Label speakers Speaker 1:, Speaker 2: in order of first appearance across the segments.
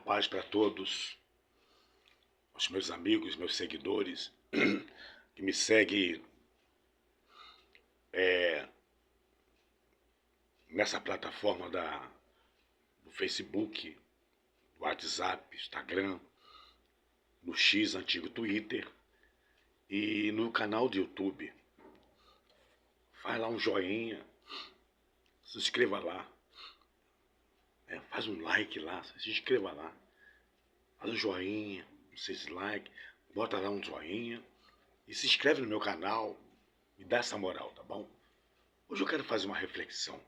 Speaker 1: paz para todos, os meus amigos, meus seguidores, que me seguem nessa plataforma do Facebook, do WhatsApp, Instagram, no X, antigo Twitter, e no canal do YouTube. Faz lá um joinha, se inscreva lá, faz um like lá, se inscreva lá, faz um joinha, não sei se like, bota lá um joinha e se inscreve no meu canal, me dá essa moral, tá bom? Hoje eu quero fazer uma reflexão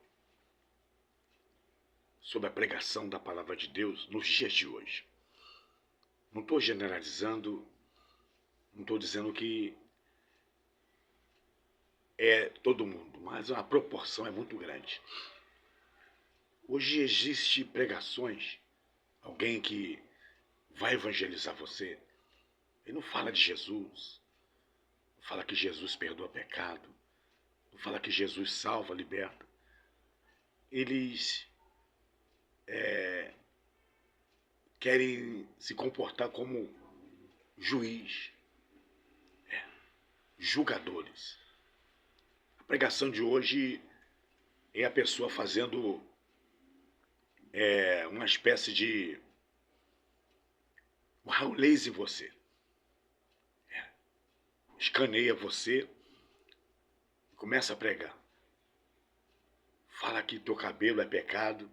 Speaker 1: sobre a pregação da palavra de Deus nos dias de hoje. Não estou generalizando, não estou dizendo que é todo mundo, mas a proporção é muito grande. Hoje existe pregações, alguém que vai evangelizar você, ele não fala de Jesus, não fala que Jesus perdoa pecado, não fala que Jesus salva, liberta. Eles querem se comportar como juiz, julgadores. A pregação de hoje é a pessoa fazendo uma espécie de um raio-laser em você. Escaneia você e começa a pregar. Fala que teu cabelo é pecado,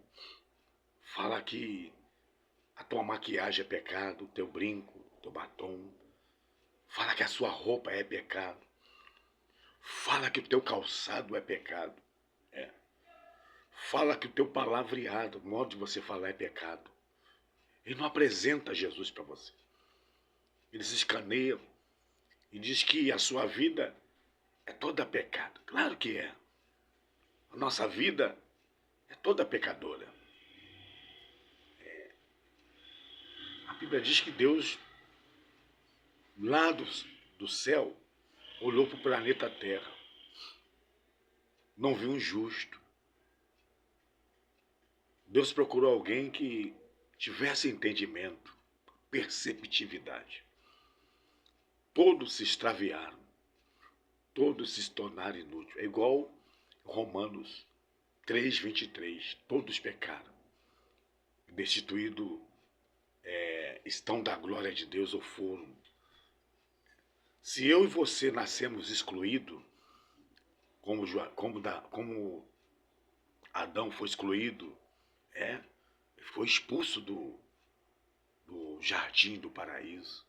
Speaker 1: fala que a tua maquiagem é pecado, o teu brinco, o teu batom. Fala que a sua roupa é pecado. Fala que o teu calçado é pecado. Fala que o teu palavreado, o modo de você falar é pecado. Ele não apresenta Jesus para você. Eles escaneiam e diz que a sua vida é toda pecado. Claro que é. A nossa vida é toda pecadora. A Bíblia diz que Deus, lá do céu, olhou para o planeta Terra. Não viu um justo. Deus procurou alguém que tivesse entendimento, perceptividade. Todos se extraviaram. Todos se tornaram inúteis. É igual Romanos 3:23. Todos pecaram. Destituídos estão da glória de Deus ou foram. Se eu e você nascemos excluídos, como Adão foi excluído, foi expulso do jardim do paraíso,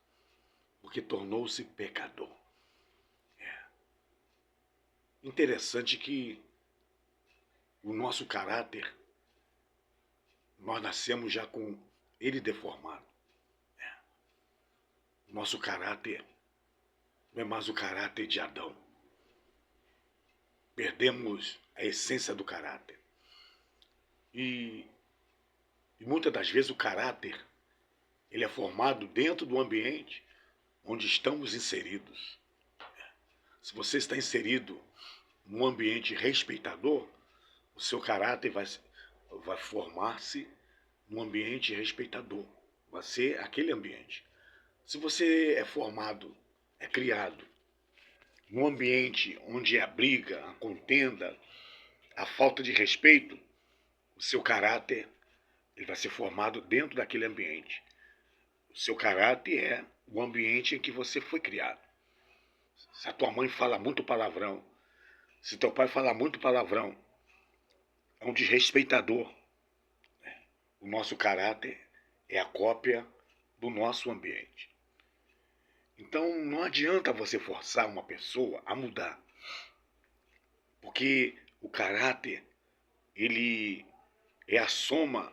Speaker 1: porque tornou-se pecador. Interessante que o nosso caráter, nós nascemos já com ele deformado. Nosso caráter não é mais o caráter de Adão. Perdemos a essência do caráter. E muitas das vezes o caráter ele é formado dentro do ambiente onde estamos inseridos. Se você está inserido num ambiente respeitador, o seu caráter vai formar-se num ambiente respeitador. Vai ser aquele ambiente. Se você é formado, é criado num ambiente onde há briga, a contenda, a falta de respeito, o seu caráter ele vai ser formado dentro daquele ambiente. O seu caráter é o ambiente em que você foi criado. Se a tua mãe fala muito palavrão, se teu pai fala muito palavrão, é um desrespeitador. O nosso caráter é a cópia do nosso ambiente. Então não adianta você forçar uma pessoa a mudar. Porque o caráter, ele é a soma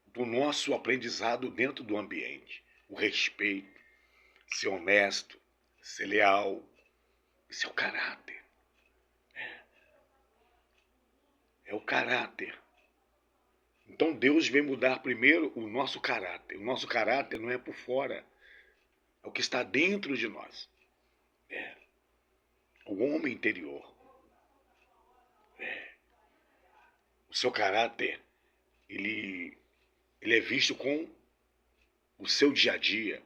Speaker 1: do nosso aprendizado dentro do ambiente. O respeito, ser honesto, ser leal. Isso é o caráter. É o caráter. Então Deus vem mudar primeiro o nosso caráter. O nosso caráter não é por fora. É o que está dentro de nós. O homem interior. O seu caráter, ele é visto com o seu dia a dia.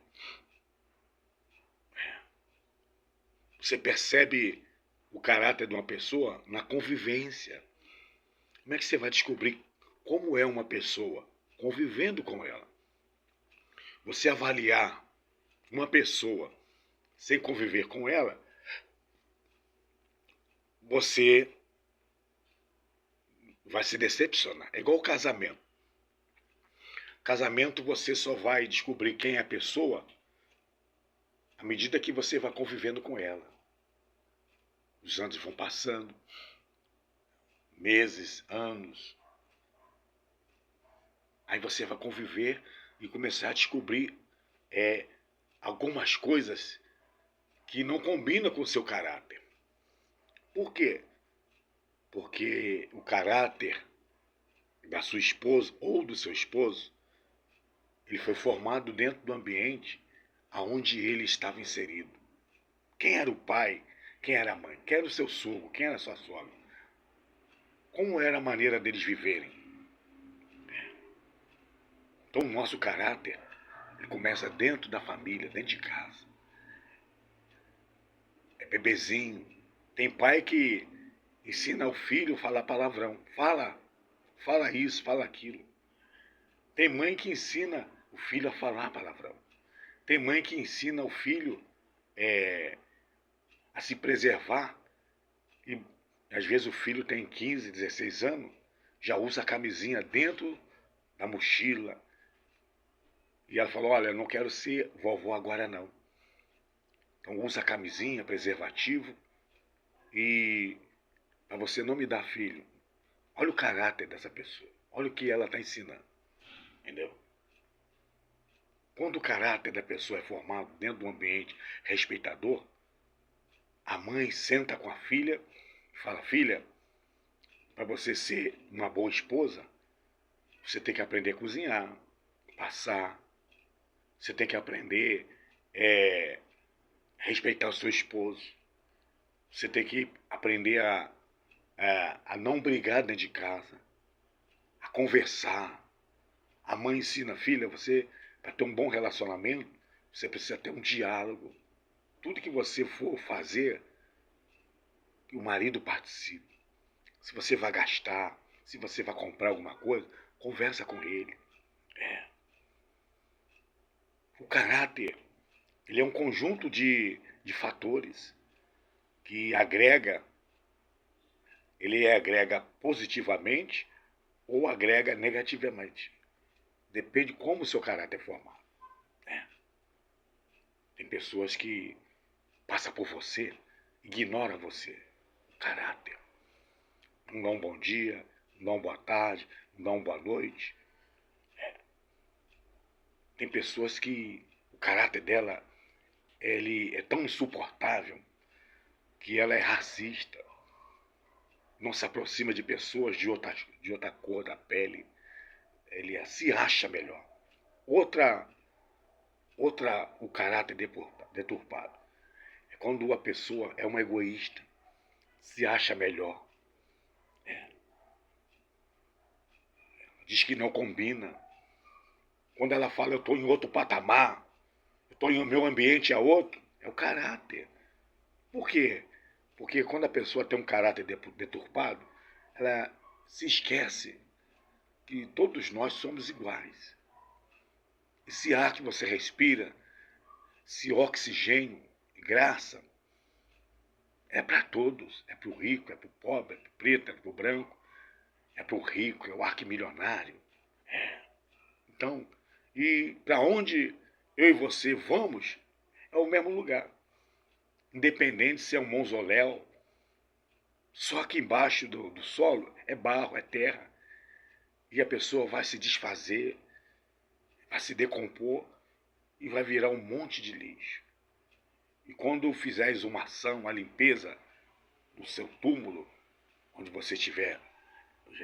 Speaker 1: Você percebe o caráter de uma pessoa na convivência. Como é que você vai descobrir como é uma pessoa? Convivendo com ela. Você avaliar uma pessoa sem conviver com ela, você vai se decepcionar. É igual o casamento. Casamento, você só vai descobrir quem é a pessoa à medida que você vai convivendo com ela. Os anos vão passando, meses, anos. Aí você vai conviver e começar a descobrir algumas coisas que não combinam com o seu caráter. Por quê? Porque o caráter da sua esposa ou do seu esposo, ele foi formado dentro do ambiente aonde ele estava inserido. Quem era o pai? Quem era a mãe? Quem era o seu sogro? Quem era a sua sogra? Como era a maneira deles viverem? Então, o nosso caráter, ele começa dentro da família, dentro de casa. É bebezinho. Tem pai que ensina o filho a falar palavrão. Fala isso, fala aquilo. Tem mãe que ensina o filho a falar palavrão. Tem mãe que ensina o filho a se preservar. E às vezes o filho tem 15, 16 anos, já usa a camisinha dentro da mochila. E ela falou, olha, eu não quero ser vovó agora não. Então usa a camisinha, preservativo. E para você não me dar filho. Olha o caráter dessa pessoa. Olha o que ela está ensinando. Entendeu? Quando o caráter da pessoa é formado dentro de um ambiente respeitador, a mãe senta com a filha e fala, filha, para você ser uma boa esposa, você tem que aprender a cozinhar, passar. Você tem que aprender a respeitar o seu esposo. Você tem que aprender a não brigar dentro de casa, a conversar. A mãe ensina, filha, você, para ter um bom relacionamento, você precisa ter um diálogo. Tudo que você for fazer, que o marido participe. Se você vai gastar, se você vai comprar alguma coisa, conversa com ele. O caráter, ele é um conjunto de fatores que ele agrega positivamente ou agrega negativamente. Depende como o seu caráter é formado. Tem pessoas que passam por você, ignoram você. Caráter. Não dá um bom dia, não dá uma boa tarde, não dá uma boa noite. Tem pessoas que o caráter dela ele é tão insuportável que ela é racista. Não se aproxima de pessoas de outra cor da pele. Ele se acha melhor. Outra, o caráter deturpado. É quando a pessoa é uma egoísta, se acha melhor. Diz que não combina. Quando ela fala, eu estou em outro patamar, o meu ambiente é outro, é o caráter. Por quê? Porque quando a pessoa tem um caráter deturpado, ela se esquece que todos nós somos iguais. Esse ar que você respira, esse oxigênio, graça, é para todos. É para o rico, é para o pobre, é para o preto, é para o branco, é para o rico, é o arquimilionário. Então, e para onde eu e você vamos, é o mesmo lugar. Independente se é um mausoléu, só que embaixo do solo é barro, é terra. E a pessoa vai se desfazer, vai se decompor e vai virar um monte de lixo. E quando fizeres uma ação, uma limpeza do seu túmulo, onde você já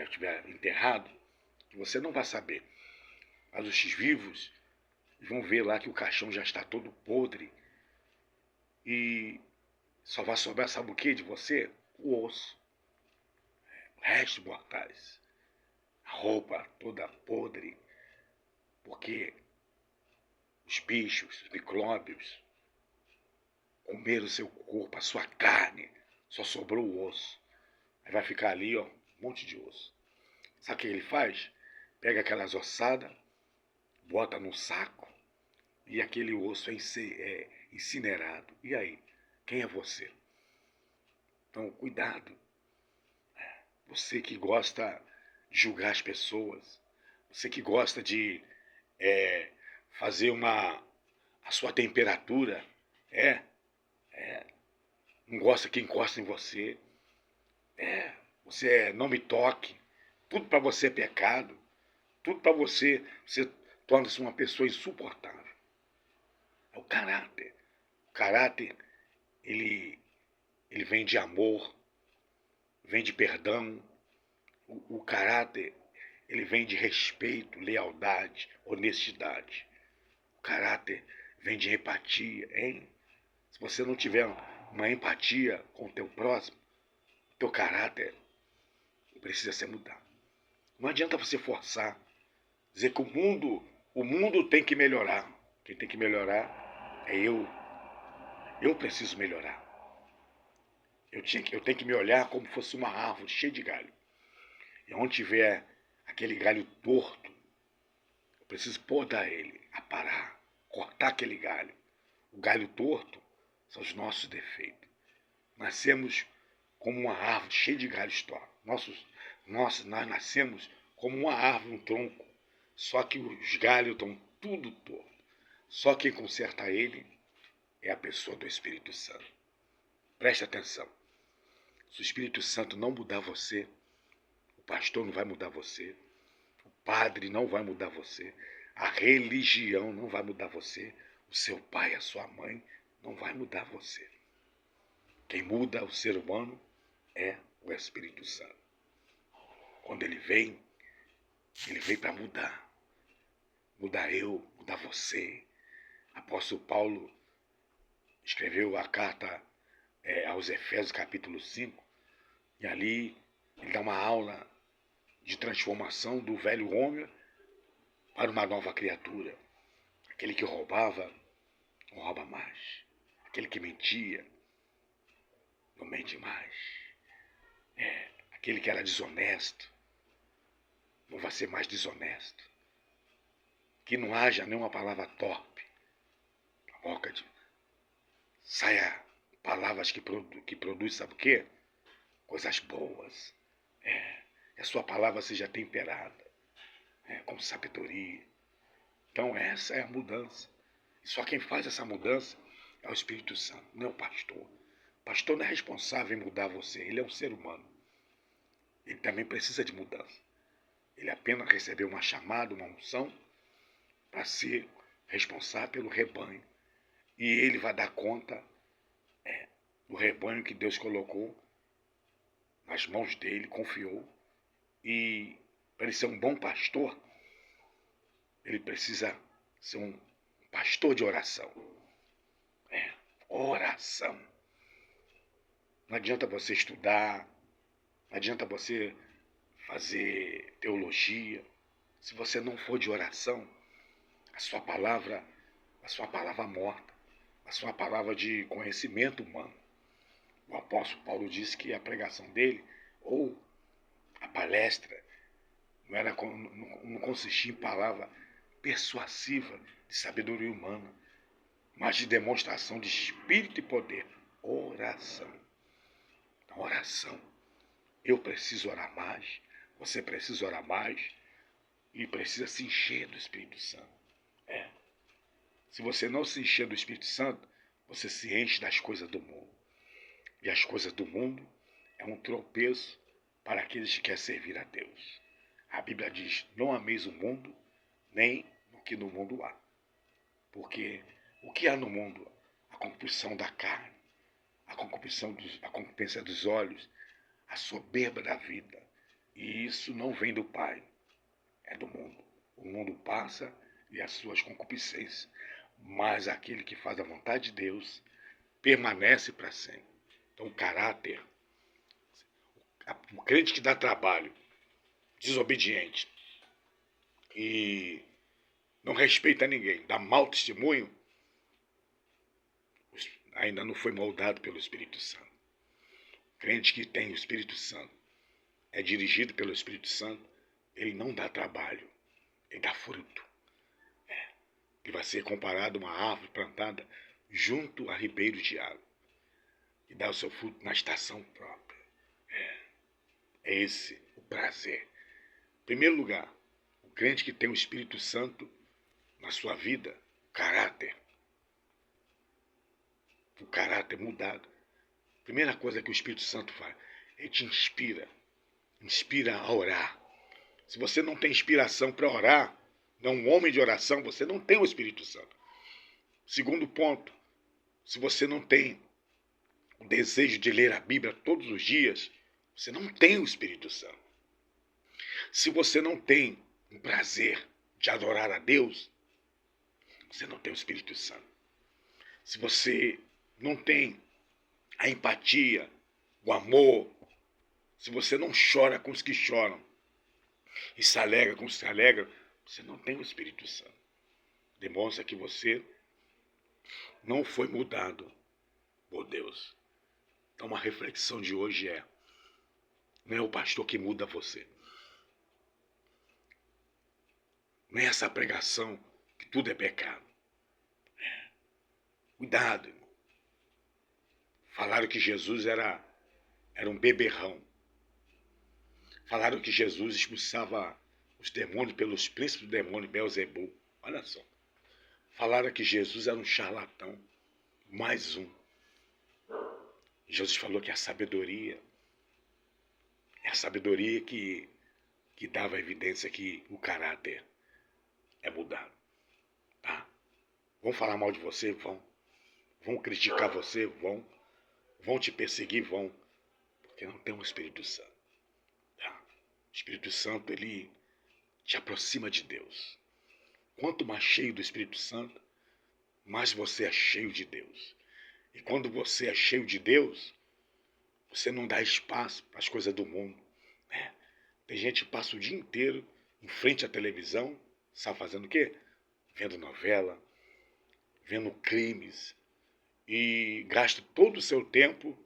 Speaker 1: estiver enterrado, que você não vai saber. Mas os vivos vão ver lá que o caixão já está todo podre. E só vai sobrar, sabe o que de você? O osso. Restos mortais. A roupa toda podre. Porque os bichos, os micróbios, comer o seu corpo, a sua carne, só sobrou o osso. Aí vai ficar ali, ó, um monte de osso. Sabe o que ele faz? Pega aquelas ossadas, bota num saco e aquele osso é incinerado. E aí? Quem é você? Então, cuidado. Você que gosta de julgar as pessoas, você que gosta de fazer a sua temperatura, não gosta que encosta em você, você não me toque, tudo para você é pecado, tudo para você torna-se uma pessoa insuportável. É o caráter. O caráter, ele vem de amor, vem de perdão. O caráter, ele vem de respeito, lealdade, honestidade. O caráter vem de empatia, hein? Se você não tiver uma empatia com o teu próximo, o teu caráter precisa ser mudado. Não adianta você forçar, dizer que o mundo tem que melhorar. Quem tem que melhorar é eu. Eu preciso melhorar. Eu tenho que me olhar como fosse uma árvore cheia de galho. E onde tiver aquele galho torto, eu preciso podar ele, aparar, cortar aquele galho. O galho torto são os nossos defeitos. Nascemos como uma árvore cheia de galhos tortos. Nós nascemos como uma árvore, um tronco. Só que os galhos estão tudo torto. Só quem conserta ele é a pessoa do Espírito Santo. Preste atenção. Se o Espírito Santo não mudar você, o pastor não vai mudar você, o padre não vai mudar você, a religião não vai mudar você, o seu pai, a sua mãe não vai mudar você. Quem muda o ser humano é o Espírito Santo. Quando ele vem para mudar. Mudar eu, mudar você. Apóstolo Paulo escreveu a carta aos Efésios, capítulo 5, e ali ele dá uma aula de transformação do velho homem para uma nova criatura. Aquele que roubava, não rouba mais. Aquele que mentia, não mente mais. Aquele que era desonesto, não vai ser mais desonesto. Que não haja nenhuma palavra torpe na boca de... Saia palavras que produzem, sabe o quê? Coisas boas. Que a sua palavra seja temperada, com sabedoria. Então essa é a mudança. E só quem faz essa mudança é o Espírito Santo, não é o pastor. O pastor não é responsável em mudar você, ele é um ser humano. Ele também precisa de mudança. Ele apenas recebeu uma chamada, uma unção, para ser responsável pelo rebanho. E ele vai dar conta do rebanho que Deus colocou nas mãos dele, confiou. E para ele ser um bom pastor, ele precisa ser um pastor de oração. Oração. Não adianta você estudar, não adianta você fazer teologia. Se você não for de oração, a sua palavra morta, a sua palavra de conhecimento humano. O apóstolo Paulo disse que a pregação dele, ou a palestra, não consistia em palavra persuasiva de sabedoria humana, mas de demonstração de espírito e poder. Oração. Então, oração. Eu preciso orar mais, você precisa orar mais e precisa se encher do Espírito Santo. Se você não se encher do Espírito Santo, você se enche das coisas do mundo. E as coisas do mundo é um tropeço para aqueles que querem servir a Deus. A Bíblia diz, não ameis o mundo, nem o que no mundo há. Porque o que há no mundo? A concupiscão da carne, a concupiscência dos olhos, a soberba da vida. E isso não vem do Pai, é do mundo. O mundo passa e as suas concupiscências. Mas aquele que faz a vontade de Deus permanece para sempre. Então, o caráter, o crente que dá trabalho, desobediente e não respeita ninguém, dá mau testemunho, ainda não foi moldado pelo Espírito Santo. O crente que tem o Espírito Santo, é dirigido pelo Espírito Santo, ele não dá trabalho, ele dá fruto. Ele vai ser comparado a uma árvore plantada junto a ribeiros de água, e dá o seu fruto na estação própria. É esse o prazer. Em primeiro lugar, o crente que tem o Espírito Santo na sua vida, o caráter mudado. Primeira coisa que o Espírito Santo faz, ele te inspira a orar. Se você não tem inspiração para orar, não é um homem de oração, você não tem o Espírito Santo. Segundo ponto, se você não tem o desejo de ler a Bíblia todos os dias, você não tem o Espírito Santo. Se você não tem o prazer de adorar a Deus, você não tem o Espírito Santo. Se você não tem a empatia, o amor, se você não chora com os que choram e se alegra com os que se alegram, você não tem o Espírito Santo. Demonstra que você não foi mudado por Deus. Então a reflexão de hoje não é o pastor que muda você. Não é essa pregação que tudo é pecado. Cuidado, irmão. Falaram que Jesus era um beberrão. Falaram que Jesus expulsava os demônios pelos príncipes do demônio, Beelzebul. Olha só. Falaram que Jesus era um charlatão. Mais um. Jesus falou que a sabedoria é a sabedoria que dava evidência que o caráter é mudado. Tá? Vão falar mal de você? Vão. Vão criticar você? Vão. Vão te perseguir? Vão. Porque não tem o Espírito Santo. Tá? O Espírito Santo, ele te aproxima de Deus. Quanto mais cheio do Espírito Santo, mais você é cheio de Deus. E quando você é cheio de Deus, você não dá espaço para as coisas do mundo. Né? Tem gente que passa o dia inteiro em frente à televisão, sabe fazendo o quê? Vendo novela, vendo crimes, e gasta todo o seu tempo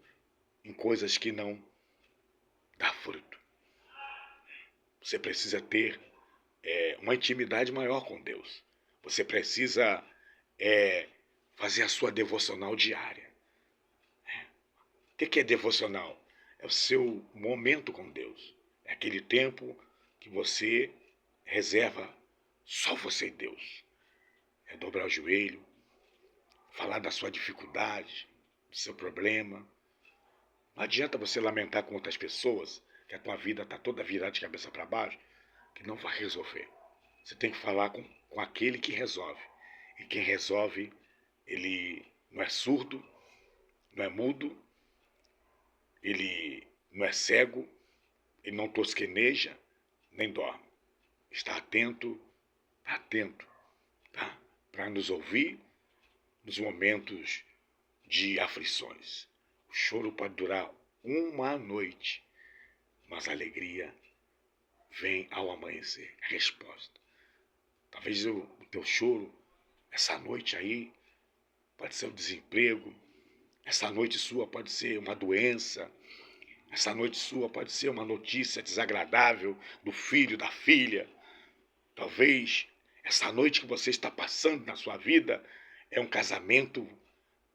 Speaker 1: em coisas que não dá fruto. Você precisa ter uma intimidade maior com Deus. Você precisa fazer a sua devocional diária. O que é devocional? É o seu momento com Deus. É aquele tempo que você reserva só você e Deus. É dobrar o joelho, falar da sua dificuldade, do seu problema. Não adianta você lamentar com outras pessoas que a tua vida está toda virada de cabeça para baixo, que não vai resolver. Você tem que falar com aquele que resolve. E quem resolve, ele não é surdo, não é mudo, ele não é cego, ele não tosqueneja, nem dorme. Está atento, tá? Para nos ouvir nos momentos de aflições. O choro pode durar uma noite, mas a alegria vem ao amanhecer. A resposta. Talvez o teu choro, essa noite aí, pode ser o desemprego, essa noite sua pode ser uma doença, essa noite sua pode ser uma notícia desagradável do filho, da filha. Talvez essa noite que você está passando na sua vida é um casamento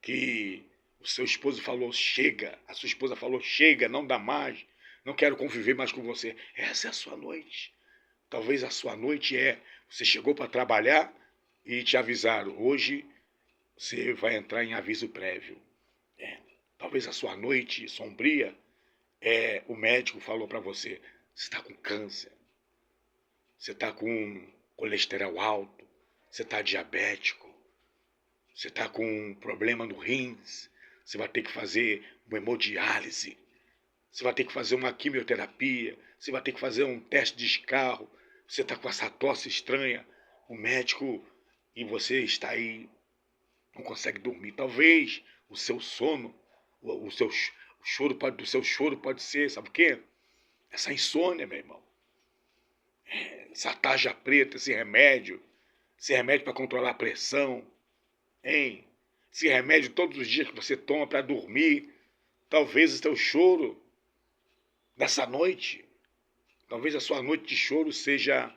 Speaker 1: que o seu esposo falou, chega. A sua esposa falou, chega, não dá mais. Não quero conviver mais com você. Essa é a sua noite. Talvez a sua noite você chegou para trabalhar e te avisaram, hoje você vai entrar em aviso prévio. Talvez a sua noite sombria o médico falou para você, você está com câncer, você está com colesterol alto, você está diabético, você está com um problema no rins, você vai ter que fazer uma hemodiálise, você vai ter que fazer uma quimioterapia, você vai ter que fazer um teste de escarro, você está com essa tosse estranha, o médico, e você está aí, não consegue dormir. Talvez o seu sono, o seu choro pode ser, sabe o quê? Essa insônia, meu irmão. Essa tarja preta, esse remédio esse remédio para controlar a pressão, hein? Esse remédio todos os dias que você toma para dormir. Talvez o seu choro dessa noite, talvez a sua noite de choro seja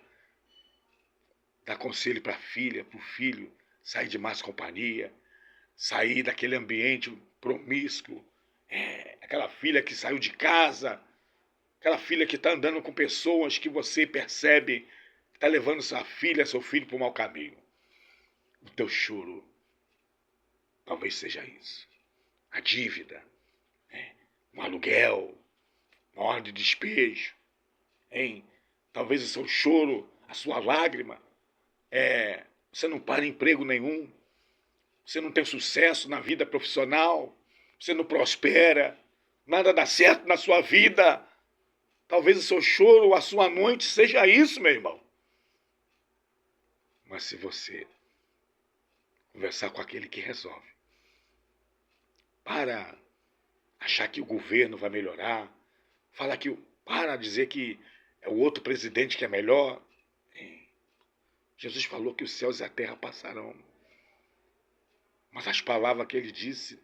Speaker 1: dar conselho para a filha, para o filho, sair de más companhia, sair daquele ambiente promíscuo, aquela filha que saiu de casa, aquela filha que está andando com pessoas que você percebe que está levando sua filha, seu filho para o mau caminho. O teu choro talvez seja isso. A dívida, um aluguel, uma ordem de despejo, hein? Talvez o seu choro, a sua lágrima, você não para em emprego nenhum, você não tem sucesso na vida profissional, você não prospera, nada dá certo na sua vida. Talvez o seu choro, a sua noite seja isso, meu irmão. Mas se você conversar com aquele que resolve, para achar que o governo vai melhorar, para dizer que é o outro presidente que é melhor. Jesus falou que os céus e a terra passarão, mas as palavras que ele disse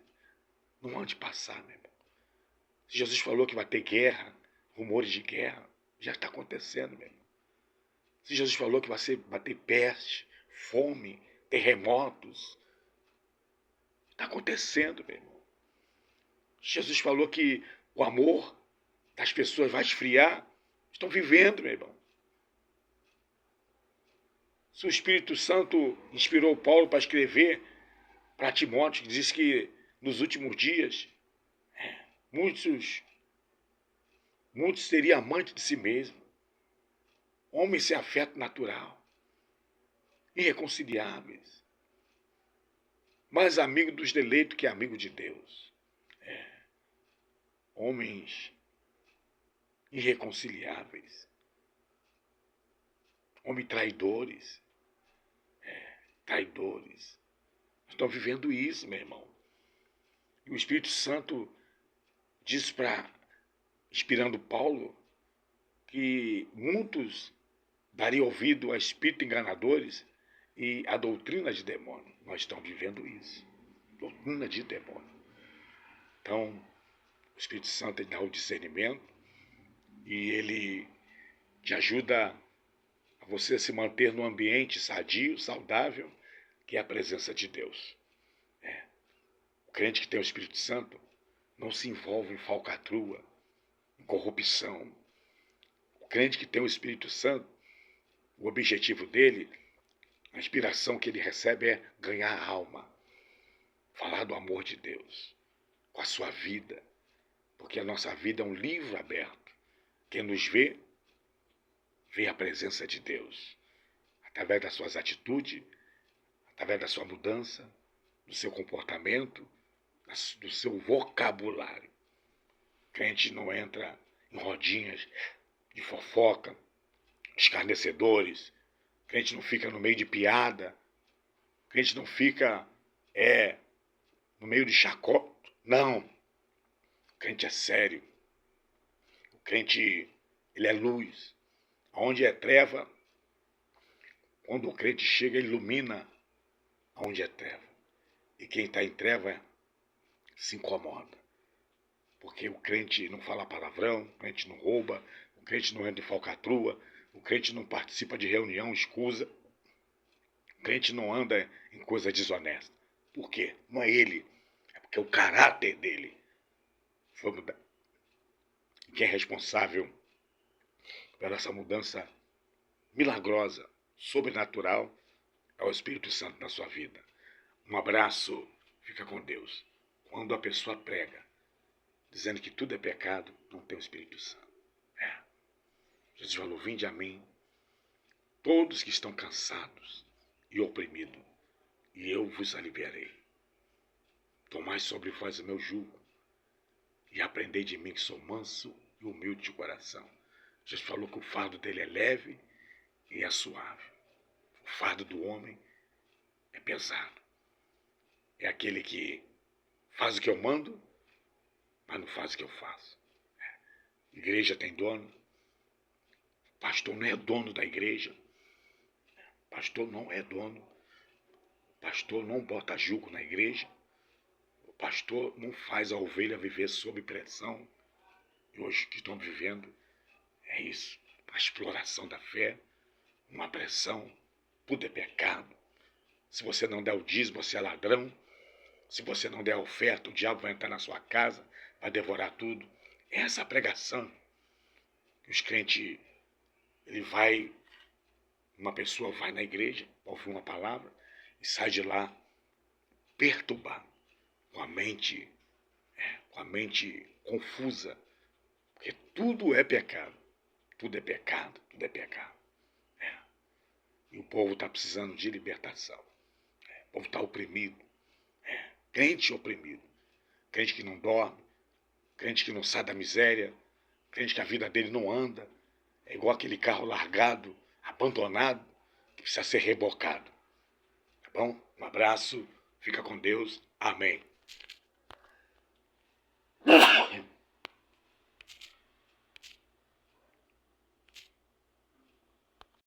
Speaker 1: não hão de passar, meu irmão. Jesus falou que vai ter guerra, rumores de guerra, já está acontecendo, meu irmão. Se Jesus falou que vai ter peste, fome, terremotos, está acontecendo, meu irmão. Jesus falou que o amor das pessoas vai esfriar, estão vivendo, meu irmão. Se o Espírito Santo inspirou Paulo para escrever para Timóteo, que diz que nos últimos dias muitos seriam amantes de si mesmo, homens sem afeto natural, irreconciliáveis, mais amigo dos deleitos que amigo de Deus. Homens irreconciliáveis, homens traidores, traidores. Estão vivendo isso, meu irmão. E o Espírito Santo diz inspirando Paulo, que muitos dariam ouvido a espíritos enganadores e a doutrina de demônio. Nós estamos vivendo isso. Doutrina de demônio. Então, o Espírito Santo ele dá o discernimento e ele te ajuda a você se manter num ambiente sadio, saudável, que é a presença de Deus. O crente que tem o Espírito Santo não se envolve em falcatrua, em corrupção. O crente que tem o Espírito Santo, o objetivo dele, a inspiração que ele recebe é ganhar a alma, falar do amor de Deus, com a sua vida, porque a nossa vida é um livro aberto. Quem nos vê a presença de Deus, através das suas atitudes, através da sua mudança, do seu comportamento, do seu vocabulário. O crente não entra em rodinhas de fofoca, escarnecedores. O crente não fica no meio de piada. O crente não fica no meio de chacota. Não. O crente é sério. O crente, ele é luz. Onde é treva, quando o crente chega, ele ilumina onde é treva. E quem está em treva se incomoda. Porque o crente não fala palavrão, o crente não rouba, o crente não entra em falcatrua, o crente não participa de reunião escusa, o crente não anda em coisa desonesta. Por quê? Não é ele, é porque o caráter dele foi mudado. E quem é responsável pela essa mudança milagrosa, sobrenatural, é o Espírito Santo na sua vida. Um abraço, fica com Deus. Quando a pessoa prega, dizendo que tudo é pecado, não tem o Espírito Santo. Jesus falou, vinde a mim, todos que estão cansados e oprimidos, e eu vos aliviarei. Tomai sobre vós o meu jugo, e aprendei de mim que sou manso e humilde de coração. Jesus falou que o fardo dele é leve e é suave. O fardo do homem é pesado. É aquele que faz o que eu mando, mas não faz o que eu faço. Igreja tem dono. Pastor não é dono da igreja. pastor não é dono, o pastor não bota jugo na igreja, o pastor não faz a ovelha viver sob pressão. E hoje o que estamos vivendo é isso, a exploração da fé, uma pressão, tudo é pecado. Se você não der o dízimo, você é ladrão. Se você não der a oferta, o diabo vai entrar na sua casa, vai devorar tudo. É essa pregação que os crentes, uma pessoa vai na igreja, ouve uma palavra e sai de lá perturbado, com a mente confusa, porque tudo é pecado, tudo é pecado, tudo é pecado. E o povo está precisando de libertação. O povo está oprimido. Crente oprimido. Crente que não dorme. Crente que não sai da miséria. Crente que a vida dele não anda. É igual aquele carro largado, abandonado, que precisa ser rebocado. Tá bom? Um abraço. Fica com Deus. Amém.